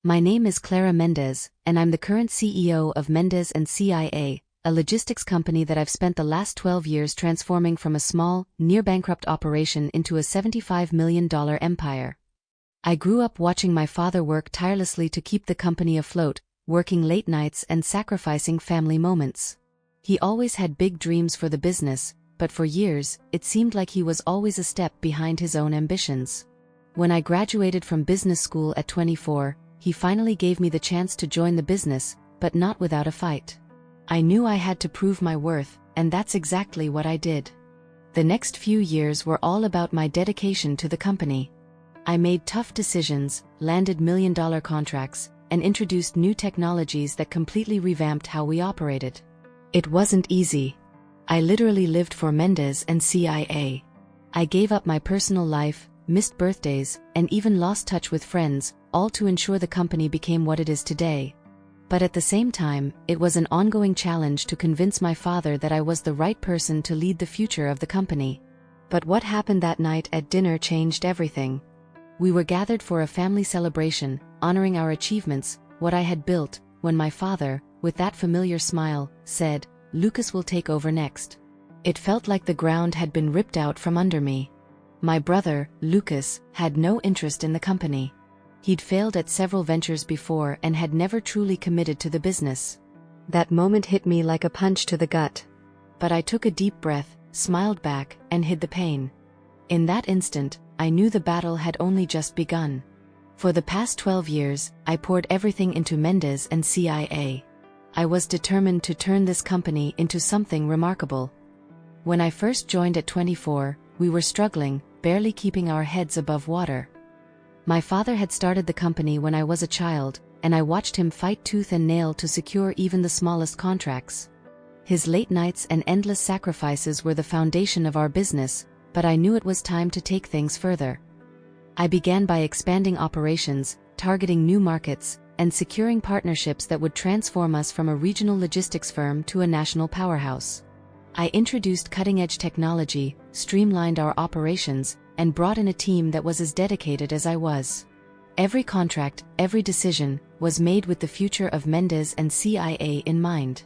My name is Clara Mendez, and I'm the current CEO of Mendez & CIA, a logistics company that I've spent the last 12 years transforming from a small, near-bankrupt operation into a $75 million empire. I grew up watching my father work tirelessly to keep the company afloat, working late nights and sacrificing family moments. He always had big dreams for the business, but for years, it seemed like he was always a step behind his own ambitions. When I graduated from business school at 24, he finally gave me the chance to join the business, but not without a fight. I knew I had to prove my worth, and that's exactly what I did. The next few years were all about my dedication to the company. I made tough decisions, landed million-dollar contracts, and introduced new technologies that completely revamped how we operated. It wasn't easy. I literally lived for Mendez & CIA. I gave up my personal life, missed birthdays, and even lost touch with friends, all to ensure the company became what it is today. But at the same time, it was an ongoing challenge to convince my father that I was the right person to lead the future of the company. But what happened that night at dinner changed everything. We were gathered for a family celebration, honoring our achievements, what I had built, when my father, with that familiar smile, said, "Lucas will take over next." It felt like the ground had been ripped out from under me. My brother, Lucas, had no interest in the company. He'd failed at several ventures before and had never truly committed to the business. That moment hit me like a punch to the gut. But I took a deep breath, smiled back, and hid the pain. In that instant, I knew the battle had only just begun. For the past 12 years, I poured everything into Mendez & CIA. I was determined to turn this company into something remarkable. When I first joined at 24, we were struggling, barely keeping our heads above water. My father had started the company when I was a child, and I watched him fight tooth and nail to secure even the smallest contracts. His late nights and endless sacrifices were the foundation of our business, but I knew it was time to take things further. I began by expanding operations, targeting new markets, and securing partnerships that would transform us from a regional logistics firm to a national powerhouse. I introduced cutting-edge technology, streamlined our operations, and brought in a team that was as dedicated as I was. Every contract, every decision, was made with the future of Mendez & CIA in mind.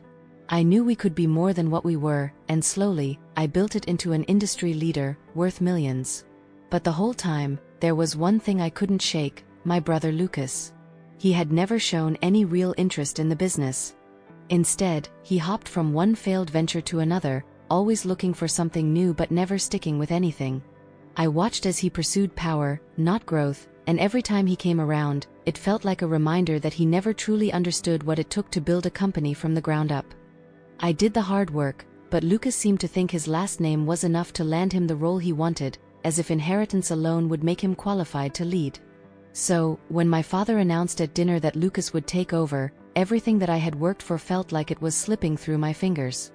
I knew we could be more than what we were, and slowly, I built it into an industry leader, worth millions. But the whole time, there was one thing I couldn't shake: my brother Lucas. He had never shown any real interest in the business. Instead, he hopped from one failed venture to another, always looking for something new but never sticking with anything. I watched as he pursued power, not growth, and every time he came around, it felt like a reminder that he never truly understood what it took to build a company from the ground up. I did the hard work, but Lucas seemed to think his last name was enough to land him the role he wanted, as if inheritance alone would make him qualified to lead. So, when my father announced at dinner that Lucas would take over, everything that I had worked for felt like it was slipping through my fingers.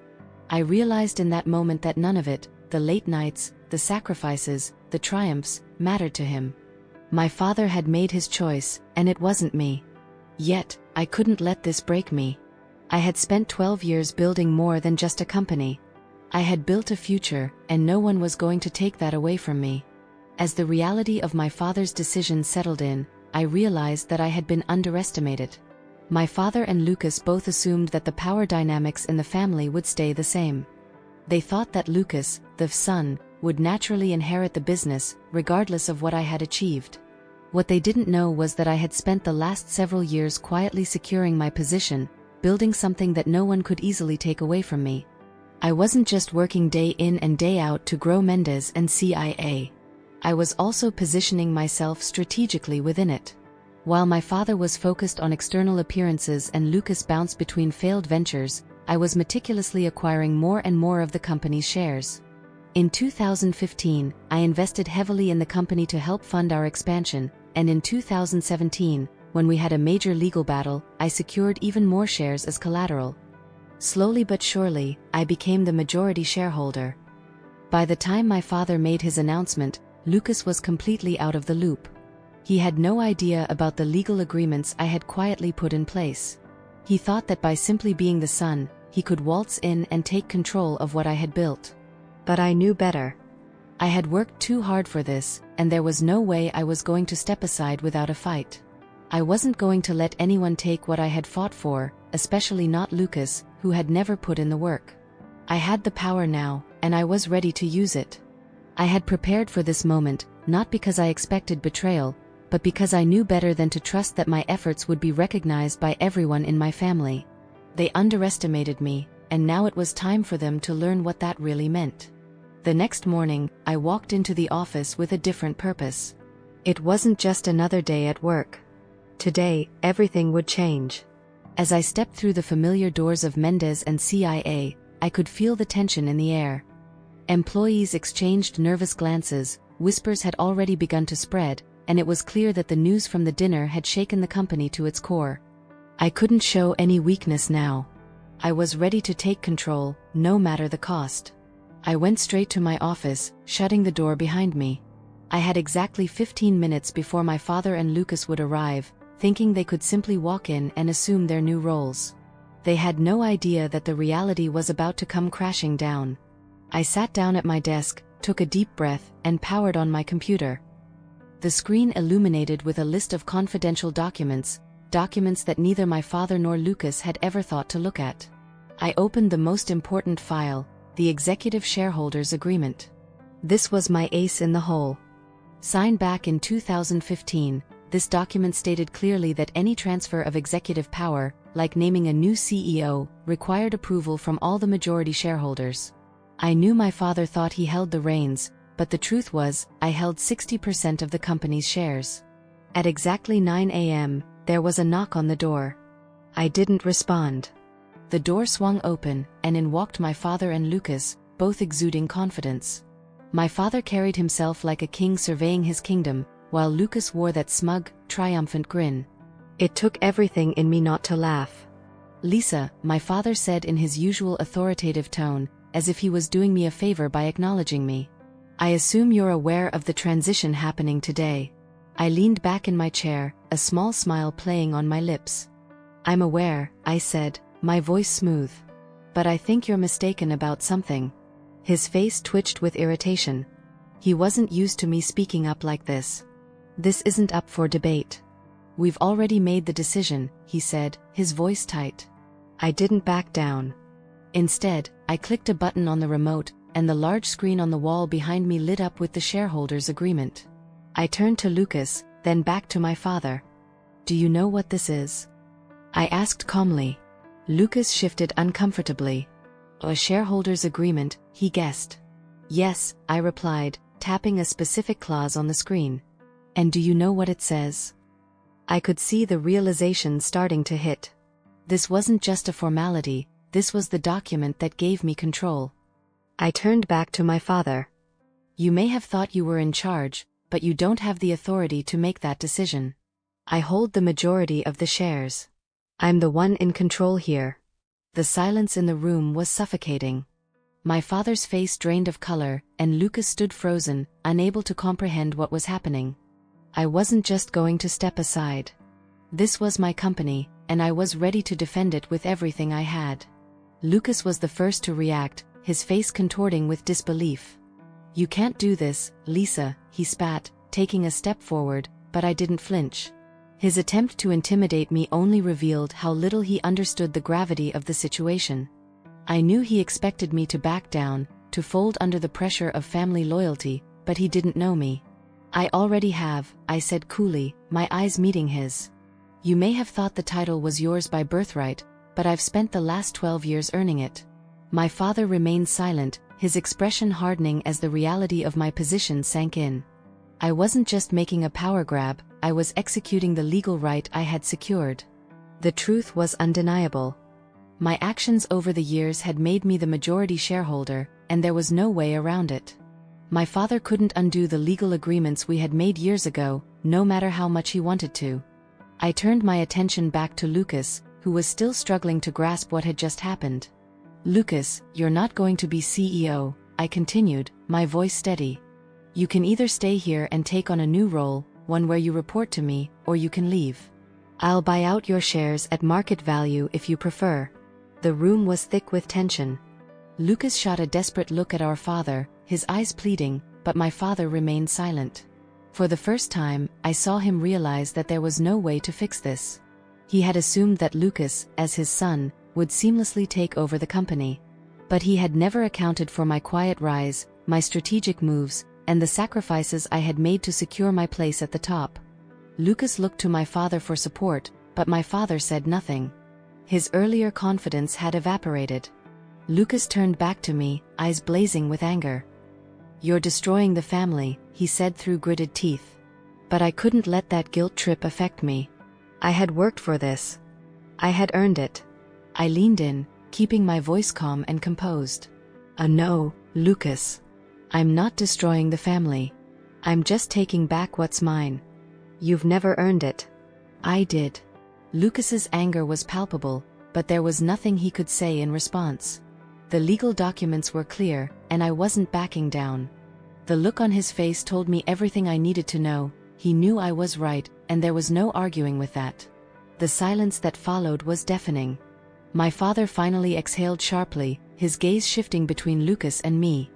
I realized in that moment that none of it, the late nights, the sacrifices, the triumphs, mattered to him. My father had made his choice, and it wasn't me. Yet, I couldn't let this break me. I had spent 12 years building more than just a company. I had built a future, and no one was going to take that away from me. As the reality of my father's decision settled in, I realized that I had been underestimated. My father and Lucas both assumed that the power dynamics in the family would stay the same. They thought that Lucas, the son, would naturally inherit the business, regardless of what I had achieved. What they didn't know was that I had spent the last several years quietly securing my position, building something that no one could easily take away from me. I wasn't just working day in and day out to grow Mendez & CIA. I was also positioning myself strategically within it. While my father was focused on external appearances and Lucas bounced between failed ventures, I was meticulously acquiring more and more of the company's shares. In 2015, I invested heavily in the company to help fund our expansion, and in 2017, when we had a major legal battle, I secured even more shares as collateral. Slowly but surely, I became the majority shareholder. By the time my father made his announcement, Lucas was completely out of the loop. He had no idea about the legal agreements I had quietly put in place. He thought that by simply being the son, he could waltz in and take control of what I had built. But I knew better. I had worked too hard for this, and there was no way I was going to step aside without a fight. I wasn't going to let anyone take what I had fought for, especially not Lucas, who had never put in the work. I had the power now, and I was ready to use it. I had prepared for this moment, not because I expected betrayal, but because I knew better than to trust that my efforts would be recognized by everyone in my family. They underestimated me, and now it was time for them to learn what that really meant. The next morning, I walked into the office with a different purpose. It wasn't just another day at work. Today, everything would change. As I stepped through the familiar doors of Mendez and CIA, I could feel the tension in the air. Employees exchanged nervous glances, whispers had already begun to spread, and it was clear that the news from the dinner had shaken the company to its core. I couldn't show any weakness now. I was ready to take control, no matter the cost. I went straight to my office, shutting the door behind me. I had exactly 15 minutes before my father and Lucas would arrive, thinking they could simply walk in and assume their new roles. They had no idea that the reality was about to come crashing down. I sat down at my desk, took a deep breath, and powered on my computer. The screen illuminated with a list of confidential documents that neither my father nor Lucas had ever thought to look at. I opened the most important file, the Executive Shareholders Agreement. This was my ace in the hole. Signed back in 2015, this document stated clearly that any transfer of executive power, like naming a new CEO, required approval from all the majority shareholders. I knew my father thought he held the reins, but the truth was, I held 60% of the company's shares. At exactly 9 a.m., there was a knock on the door. I didn't respond. The door swung open, and in walked my father and Lucas, both exuding confidence. My father carried himself like a king surveying his kingdom, while Lucas wore that smug, triumphant grin. It took everything in me not to laugh. "Lisa," my father said in his usual authoritative tone, as if he was doing me a favor by acknowledging me. "I assume you're aware of the transition happening today." I leaned back in my chair, a small smile playing on my lips. "I'm aware," I said, my voice smooth. "But I think you're mistaken about something." His face twitched with irritation. He wasn't used to me speaking up like this. "This isn't up for debate. We've already made the decision," he said, his voice tight. I didn't back down. Instead, I clicked a button on the remote, and the large screen on the wall behind me lit up with the shareholders' agreement. I turned to Lucas, then back to my father. "Do you know what this is?" I asked calmly. Lucas shifted uncomfortably. "A shareholders' agreement," he guessed. "Yes," I replied, tapping a specific clause on the screen. "And do you know what it says?" I could see the realization starting to hit. This wasn't just a formality, this was the document that gave me control. I turned back to my father. "You may have thought you were in charge, but you don't have the authority to make that decision. I hold the majority of the shares. I'm the one in control here." The silence in the room was suffocating. My father's face drained of color, and Lucas stood frozen, unable to comprehend what was happening. I wasn't just going to step aside. This was my company, and I was ready to defend it with everything I had. Lucas was the first to react, his face contorting with disbelief. "You can't do this, Lisa," he spat, taking a step forward, but I didn't flinch. His attempt to intimidate me only revealed how little he understood the gravity of the situation. I knew he expected me to back down, to fold under the pressure of family loyalty, but he didn't know me. "I already have," I said coolly, my eyes meeting his. "You may have thought the title was yours by birthright, but I've spent the last 12 years earning it." My father remained silent, his expression hardening as the reality of my position sank in. I wasn't just making a power grab, I was executing the legal right I had secured. The truth was undeniable. My actions over the years had made me the majority shareholder, and there was no way around it. My father couldn't undo the legal agreements we had made years ago, no matter how much he wanted to. I turned my attention back to Lucas, who was still struggling to grasp what had just happened. "Lucas, you're not going to be CEO," I continued, my voice steady. "You can either stay here and take on a new role, one where you report to me, or you can leave. I'll buy out your shares at market value if you prefer." The room was thick with tension. Lucas shot a desperate look at our father, his eyes pleading, but my father remained silent. For the first time, I saw him realize that there was no way to fix this. He had assumed that Lucas, as his son, would seamlessly take over the company. But he had never accounted for my quiet rise, my strategic moves, and the sacrifices I had made to secure my place at the top. Lucas looked to my father for support, but my father said nothing. His earlier confidence had evaporated. Lucas turned back to me, eyes blazing with anger. "You're destroying the family," he said through gritted teeth. But I couldn't let that guilt trip affect me. I had worked for this. I had earned it. I leaned in, keeping my voice calm and composed. "No, Lucas. I'm not destroying the family. I'm just taking back what's mine. You've never earned it." I did. Lucas's anger was palpable, but there was nothing he could say in response. The legal documents were clear, and I wasn't backing down. The look on his face told me everything I needed to know. He knew I was right, and there was no arguing with that. The silence that followed was deafening. My father finally exhaled sharply, his gaze shifting between Lucas and me.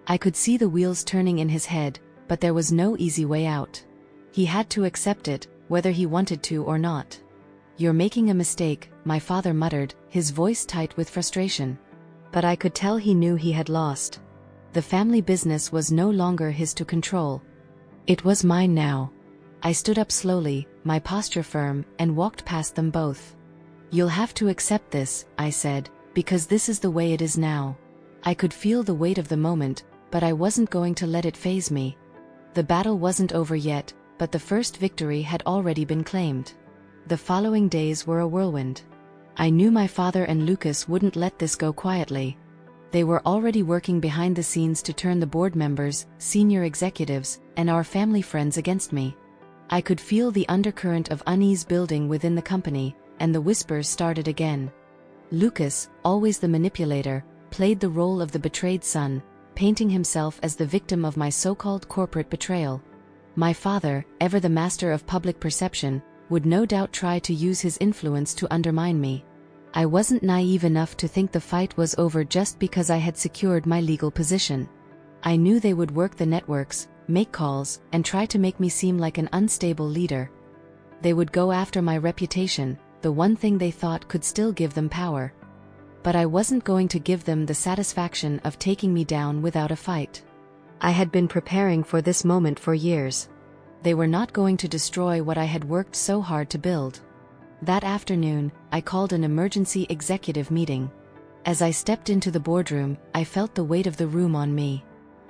I could see the wheels turning in his head, but there was no easy way out. He had to accept it, whether he wanted to or not. "You're making a mistake," my father muttered, his voice tight with frustration. But I could tell he knew he had lost. The family business was no longer his to control. It was mine now. I stood up slowly, my posture firm, and walked past them both. "You'll have to accept this," I said, "because this is the way it is now." I could feel the weight of the moment, but I wasn't going to let it faze me. The battle wasn't over yet, but the first victory had already been claimed. The following days were a whirlwind. I knew my father and Lucas wouldn't let this go quietly. They were already working behind the scenes to turn the board members, senior executives, and our family friends against me. I could feel the undercurrent of unease building within the company, and the whispers started again. Lucas, always the manipulator, played the role of the betrayed son, painting himself as the victim of my so-called corporate betrayal. My father, ever the master of public perception, would no doubt try to use his influence to undermine me. I wasn't naive enough to think the fight was over just because I had secured my legal position. I knew they would work the networks, make calls, and try to make me seem like an unstable leader. They would go after my reputation, the one thing they thought could still give them power. But I wasn't going to give them the satisfaction of taking me down without a fight. I had been preparing for this moment for years. They were not going to destroy what I had worked so hard to build. That afternoon, I called an emergency executive meeting. As I stepped into the boardroom, I felt the weight of the room on me.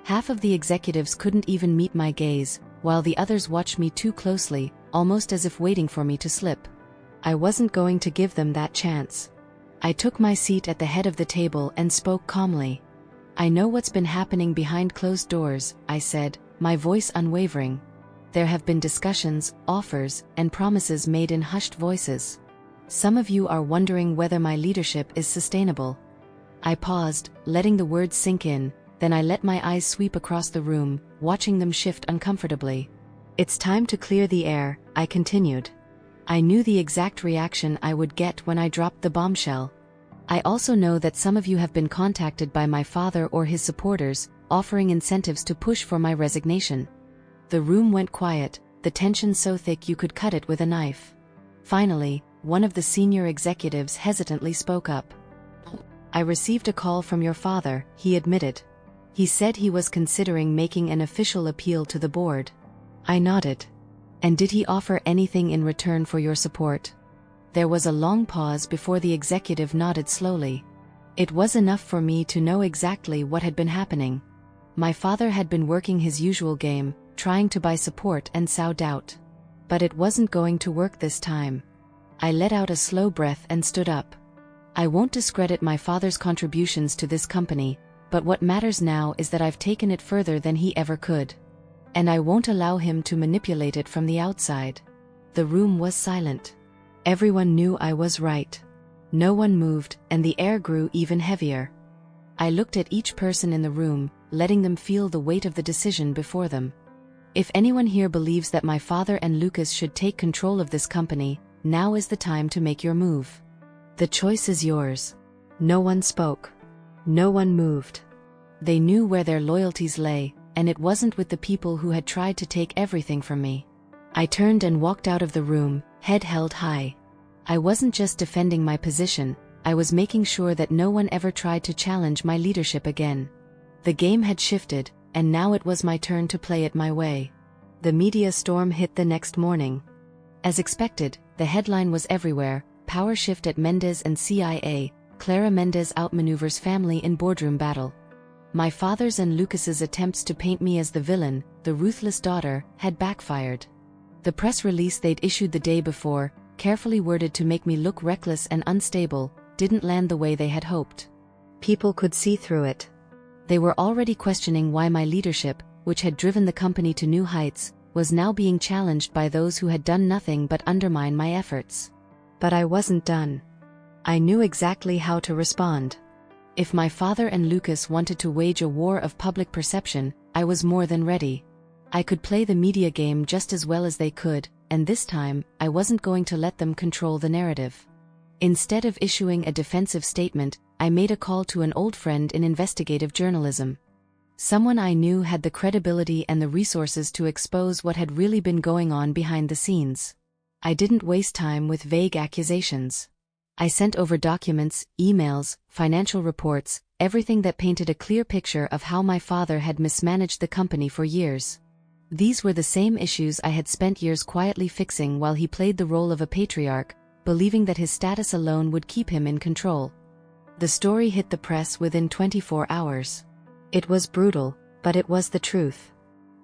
Half of the executives couldn't even meet my gaze, while the others watched me too closely, almost as if waiting for me to slip. I wasn't going to give them that chance. I took my seat at the head of the table and spoke calmly. "I know what's been happening behind closed doors," I said, my voice unwavering. "There have been discussions, offers, and promises made in hushed voices. Some of you are wondering whether my leadership is sustainable." I paused, letting the words sink in, then I let my eyes sweep across the room, watching them shift uncomfortably. "It's time to clear the air," I continued. I knew the exact reaction I would get when I dropped the bombshell. "I also know that some of you have been contacted by my father or his supporters, offering incentives to push for my resignation." The room went quiet, the tension so thick you could cut it with a knife. Finally, one of the senior executives hesitantly spoke up. "I received a call from your father," he admitted. "He said he was considering making an official appeal to the board." I nodded. "And did he offer anything in return for your support?" There was a long pause before the executive nodded slowly. It was enough for me to know exactly what had been happening. My father had been working his usual game, trying to buy support and sow doubt. But it wasn't going to work this time. I let out a slow breath and stood up. "I won't discredit my father's contributions to this company, but what matters now is that I've taken it further than he ever could. And I won't allow him to manipulate it from the outside." The room was silent. Everyone knew I was right. No one moved, and the air grew even heavier. I looked at each person in the room, letting them feel the weight of the decision before them. If anyone here believes that my father and Lucas should take control of this company, now is the time to make your move. The choice is yours. No one spoke. No one moved. They knew where their loyalties lay, and it wasn't with the people who had tried to take everything from me. I turned and walked out of the room, head held high. I wasn't just defending my position, I was making sure that no one ever tried to challenge my leadership again. The game had shifted, and now it was my turn to play it my way. The media storm hit the next morning. As expected, the headline was everywhere: power shift at Mendez and CIA, Clara Mendez outmaneuvers family in boardroom battle. My father's and Lucas's attempts to paint me as the villain, the ruthless daughter, had backfired. The press release they'd issued the day before, carefully worded to make me look reckless and unstable, didn't land the way they had hoped. People could see through it. They were already questioning why my leadership, which had driven the company to new heights, was now being challenged by those who had done nothing but undermine my efforts. But I wasn't done. I knew exactly how to respond. If my father and Lucas wanted to wage a war of public perception, I was more than ready. I could play the media game just as well as they could, and this time, I wasn't going to let them control the narrative. Instead of issuing a defensive statement, I made a call to an old friend in investigative journalism. Someone I knew had the credibility and the resources to expose what had really been going on behind the scenes. I didn't waste time with vague accusations. I sent over documents, emails, financial reports, everything that painted a clear picture of how my father had mismanaged the company for years. These were the same issues I had spent years quietly fixing while he played the role of a patriarch, believing that his status alone would keep him in control. The story hit the press within 24 hours. It was brutal, but it was the truth.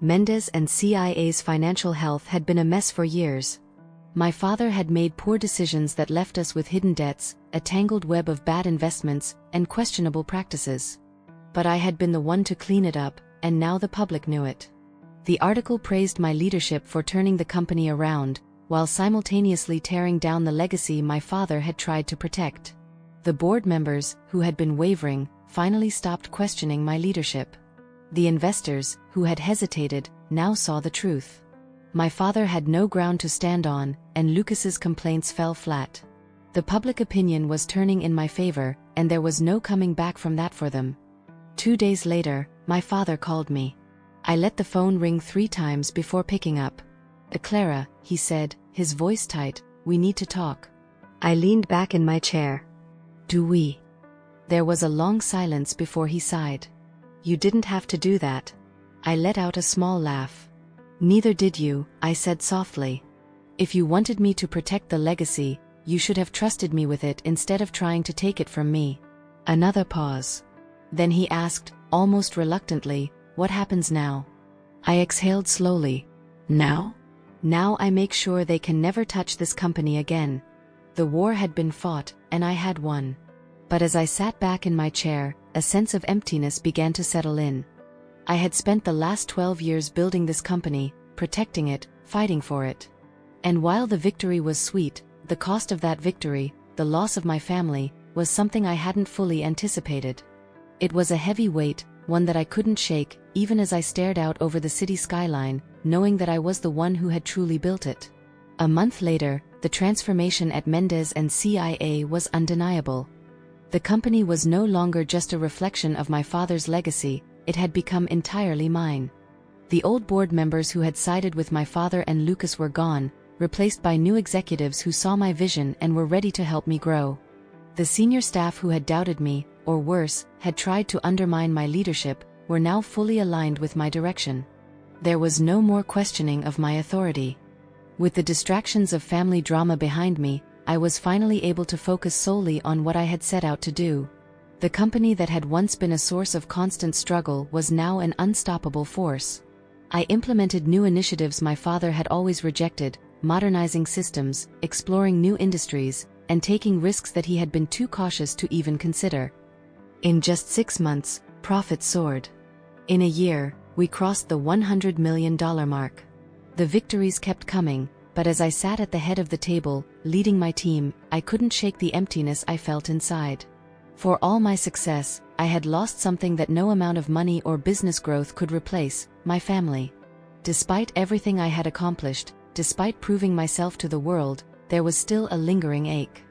Mendez and CIA's financial health had been a mess for years. My father had made poor decisions that left us with hidden debts, a tangled web of bad investments, and questionable practices. But I had been the one to clean it up, and now the public knew it. The article praised my leadership for turning the company around, while simultaneously tearing down the legacy my father had tried to protect. The board members, who had been wavering, finally stopped questioning my leadership. The investors, who had hesitated, now saw the truth. My father had no ground to stand on, and Lucas's complaints fell flat. The public opinion was turning in my favor, and there was no coming back from that for them. 2 days later, my father called me. I let the phone ring 3 times before picking up. Clara, he said, his voice tight, we need to talk. I leaned back in my chair. Do we? There was a long silence before he sighed. You didn't have to do that. I let out a small laugh. Neither did you, I said softly. If you wanted me to protect the legacy, you should have trusted me with it instead of trying to take it from me. Another pause. Then he asked, almost reluctantly, what happens now? I exhaled slowly. Now? Now I make sure they can never touch this company again. The war had been fought, and I had won. But as I sat back in my chair, a sense of emptiness began to settle in. I had spent the last 12 years building this company, protecting it, fighting for it. And while the victory was sweet, the cost of that victory, the loss of my family, was something I hadn't fully anticipated. It was a heavy weight, one that I couldn't shake, even as I stared out over the city skyline, knowing that I was the one who had truly built it. A month later, the transformation at Mendez and CIA was undeniable. The company was no longer just a reflection of my father's legacy, it had become entirely mine. The old board members who had sided with my father and Lucas were gone, replaced by new executives who saw my vision and were ready to help me grow. The senior staff who had doubted me, or worse, had tried to undermine my leadership, were now fully aligned with my direction. There was no more questioning of my authority. With the distractions of family drama behind me, I was finally able to focus solely on what I had set out to do. The company that had once been a source of constant struggle was now an unstoppable force. I implemented new initiatives my father had always rejected, modernizing systems, exploring new industries, and taking risks that he had been too cautious to even consider. In just 6 months, profits soared. In a year, we crossed the $100 million mark. The victories kept coming, but as I sat at the head of the table, leading my team, I couldn't shake the emptiness I felt inside. For all my success, I had lost something that no amount of money or business growth could replace: my family. Despite everything I had accomplished, despite proving myself to the world, there was still a lingering ache.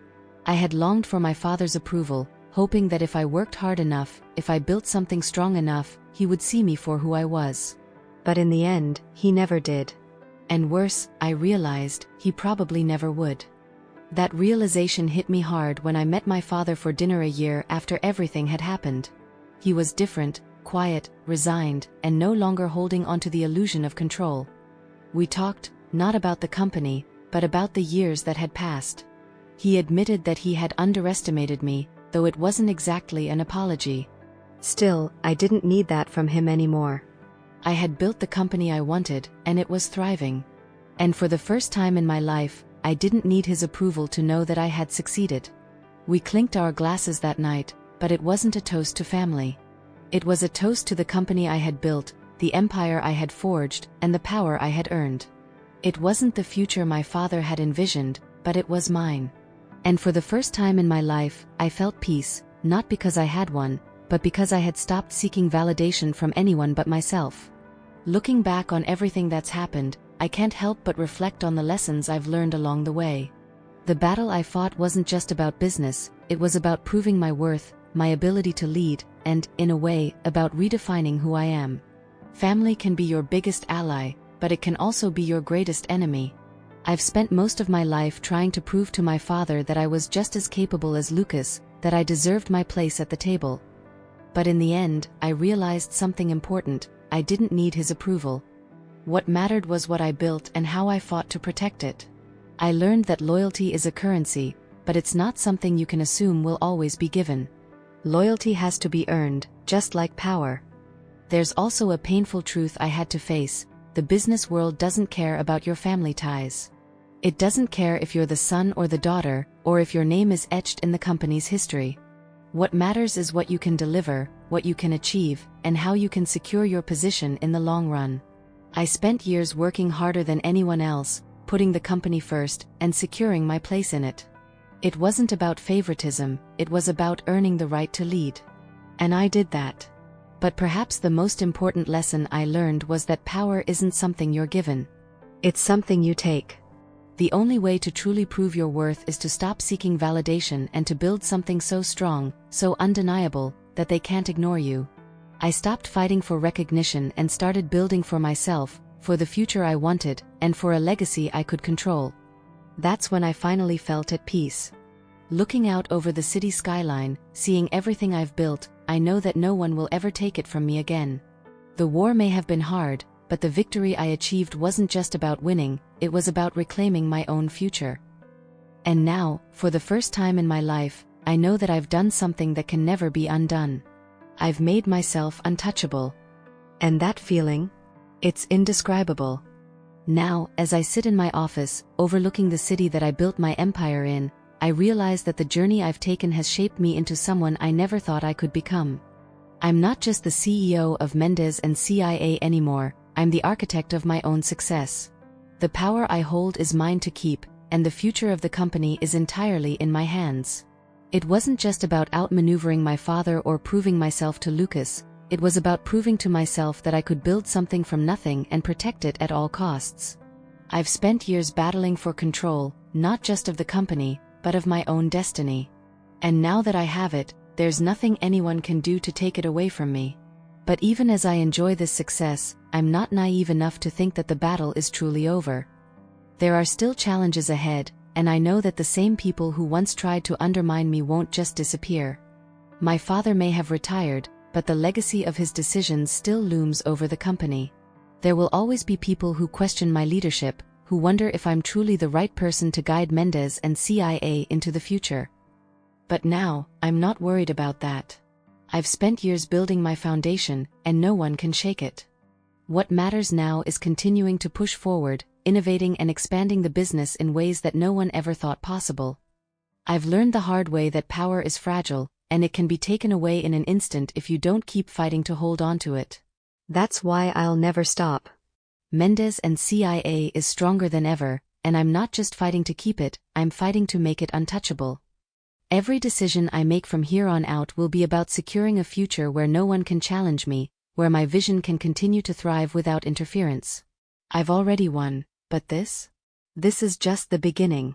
I had longed for my father's approval, hoping that if I worked hard enough, if I built something strong enough, he would see me for who I was. But in the end, he never did. And worse, I realized, he probably never would. That realization hit me hard when I met my father for dinner a year after everything had happened. He was different, quiet, resigned, and no longer holding onto the illusion of control. We talked, not about the company, but about the years that had passed. He admitted that he had underestimated me, though it wasn't exactly an apology. Still, I didn't need that from him anymore. I had built the company I wanted, and it was thriving. And for the first time in my life, I didn't need his approval to know that I had succeeded. We clinked our glasses that night, but it wasn't a toast to family. It was a toast to the company I had built, the empire I had forged, and the power I had earned. It wasn't the future my father had envisioned, but it was mine. And for the first time in my life, I felt peace, not because I had one, but because I had stopped seeking validation from anyone but myself. Looking back on everything that's happened, I can't help but reflect on the lessons I've learned along the way. The battle I fought wasn't just about business, it was about proving my worth, my ability to lead, and, in a way, about redefining who I am. Family can be your biggest ally, but it can also be your greatest enemy. I've spent most of my life trying to prove to my father that I was just as capable as Lucas, that I deserved my place at the table. But in the end, I realized something important: I didn't need his approval. What mattered was what I built and how I fought to protect it. I learned that loyalty is a currency, but it's not something you can assume will always be given. Loyalty has to be earned, just like power. There's also a painful truth I had to face: the business world doesn't care about your family ties. It doesn't care if you're the son or the daughter, or if your name is etched in the company's history. What matters is what you can deliver, what you can achieve, and how you can secure your position in the long run. I spent years working harder than anyone else, putting the company first, and securing my place in it. It wasn't about favoritism, it was about earning the right to lead. And I did that. But perhaps the most important lesson I learned was that power isn't something you're given. It's something you take. The only way to truly prove your worth is to stop seeking validation and to build something so strong, so undeniable, that they can't ignore you. I stopped fighting for recognition and started building for myself, for the future I wanted, and for a legacy I could control. That's when I finally felt at peace. Looking out over the city skyline, seeing everything I've built, I know that no one will ever take it from me again. The war may have been hard, but the victory I achieved wasn't just about winning, it was about reclaiming my own future. And now, for the first time in my life, I know that I've done something that can never be undone. I've made myself untouchable. And that feeling? It's indescribable. Now, as I sit in my office, overlooking the city that I built my empire in, I realize that the journey I've taken has shaped me into someone I never thought I could become. I'm not just the CEO of Mendez and CIA anymore, I'm the architect of my own success. The power I hold is mine to keep, and the future of the company is entirely in my hands. It wasn't just about outmaneuvering my father or proving myself to Lucas, it was about proving to myself that I could build something from nothing and protect it at all costs. I've spent years battling for control, not just of the company, but of my own destiny. And now that I have it, there's nothing anyone can do to take it away from me. But even as I enjoy this success, I'm not naive enough to think that the battle is truly over. There are still challenges ahead, and I know that the same people who once tried to undermine me won't just disappear. My father may have retired, but the legacy of his decisions still looms over the company. There will always be people who question my leadership, who wonder if I'm truly the right person to guide Mendez and CIA into the future. But now, I'm not worried about that. I've spent years building my foundation, and no one can shake it. What matters now is continuing to push forward, innovating and expanding the business in ways that no one ever thought possible. I've learned the hard way that power is fragile, and it can be taken away in an instant if you don't keep fighting to hold on to it. That's why I'll never stop. Mendez and CIA is stronger than ever, and I'm not just fighting to keep it, I'm fighting to make it untouchable. Every decision I make from here on out will be about securing a future where no one can challenge me, where my vision can continue to thrive without interference. I've already won, but this is just the beginning.